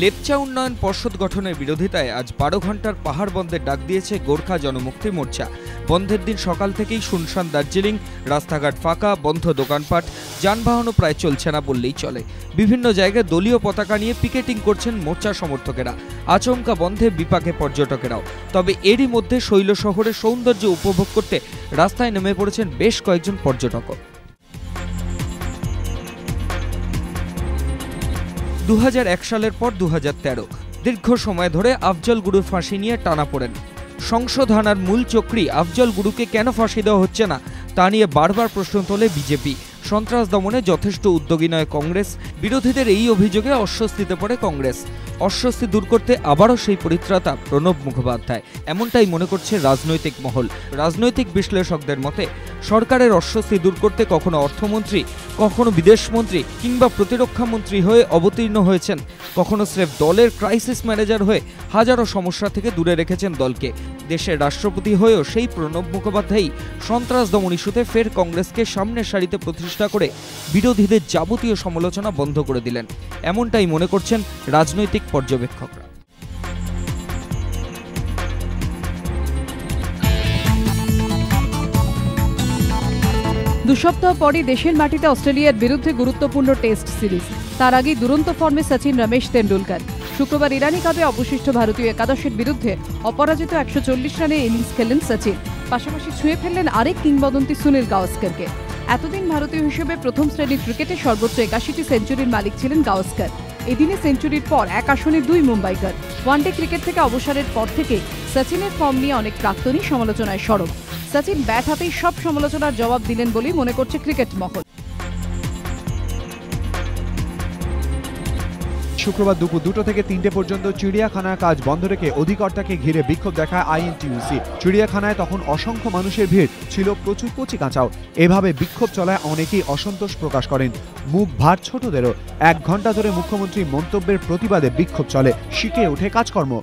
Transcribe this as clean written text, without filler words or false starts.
লেপচা উন্নয়ন পর্ষদ গঠনের বিরোধিতায় আজ 12 ঘন্টার পাহাড় বন্ধের ডাক দিয়েছে গোর্খা জনমুক্তি মোর্চা। বন্ধের দিন সকাল থেকেই শুনশান দার্জিলিং, রাস্তাঘাট ফাঁকা, বন্ধ দোকানপাট, যানবাহনও প্রায় চলছে না বললেই চলে। বিভিন্ন জায়গায় দলীয় পতাকা নিয়ে পিকেটিং করছেন মোর্চা সমর্থকেরা। আচমকা বন্ধে বিপাকে পর্যটকেরাও। তবে এরই মধ্যে শৈল শহরের সৌন্দর্য উপভোগ করতে রাস্তায় নেমে পড়েছেন বেশ কয়েকজন পর্যটকও। 2001 সালের পর 2013 দীর্ঘ সময় ধরে আফজল গুরুর ফাঁসি নিয়ে টানাপোড়েন। সংসদ হানার মূল চক্রী আফজল গুরুকে কেন ফাঁসি দেওয়া হচ্ছে না তা নিয়ে বারবার প্রশ্ন তোলে বিজেপি। সন্ত্রাস দমনে যথেষ্ট উদ্যোগী নয় কংগ্রেস। বিরোধীদের এই অভিযোগে অস্বস্তিতে পড়ে কংগ্রেস। অস্বস্তি দূর করতে আবারও সেই পরিত্রাতা প্রণব মুখোপাধ্যায়, এমনটাই মনে করছে রাজনৈতিক মহল। রাজনৈতিক বিশ্লেষকদের মতে সরকারের অস্বস্তি দূর করতে কখনো অর্থমন্ত্রী, কখনো বিদেশমন্ত্রী কিংবা প্রতিরক্ষা মন্ত্রী হয়ে অবতীর্ণ হয়েছেন, কখনো স্রেফ দলের ক্রাইসিস ম্যানেজার হয়ে হাজারো সমস্যা থেকে দূরে রেখেছেন দলকে। দেশের রাষ্ট্রপতি হয়েও সেই প্রণব মুখোপাধ্যায়ই সন্ত্রাস দমন ইস্যুতে ফের কংগ্রেসকে সামনের সারিতে প্রতিষ্ঠা করে বিরোধীদের যাবতীয় সমালোচনা বন্ধ করে দিলেন, এমনটাই মনে করছেন রাজনৈতিক পর্যবেক্ষকরা। দু সপ্তাহ পরই দেশের মাটিতে অস্ট্রেলিয়ার বিরুদ্ধে গুরুত্বপূর্ণ টেস্ট সিরিজ। তার আগে দুরন্ত ফর্মে সচিন, রমেশ তেন্ডুলকর। শুক্রবার ইরানি কাপে অবশিষ্ট ভারতীয় একাদশের বিরুদ্ধে অপরাজিত 140 রানে ইনিংস খেললেন সচিন। পাশাপাশি ছুঁয়ে ফেললেন আরেক কিংবদন্তি সুনীল গাওস্করকে। এতদিন ভারতীয় হিসেবে প্রথম শ্রেণীর ক্রিকেটে সর্বোচ্চ 81টি সেঞ্চুরির মালিক ছিলেন গাওস্কর। এদিনে সেঞ্চুরির পর এক আসনে 2 মুম্বাইকার। ওয়ানডে ক্রিকেট থেকে অবসরের পর থেকে সচিনের ফর্ম নিয়ে অনেক প্রাক্তনই সমালোচনায় সরব। সচিন ব্যাট হাতেই সব সমালোচনার জবাব দিলেন বলেই মনে করছে ক্রিকেট মহল। শুক্রবার দুপুর 2টা থেকে 3টে পর্যন্ত চিড়িয়াখানার কাজ বন্ধ রেখে অধিকর্তাকে ঘিরে বিক্ষোভ দেখায় আইএনটিইউসি। চিড়িয়াখানায় তখন অসংখ্য মানুষের ভিড় ছিল, প্রচুর কচি কাঁচাও। এভাবে বিক্ষোভ চলায় অনেকেই অসন্তোষ প্রকাশ করেন, মুখ ভার ছোটদেরও। 1 ঘন্টা ধরে মুখ্যমন্ত্রীর মন্তব্যের প্রতিবাদে বিক্ষোভ চলে, শিখে ওঠে কাজকর্ম।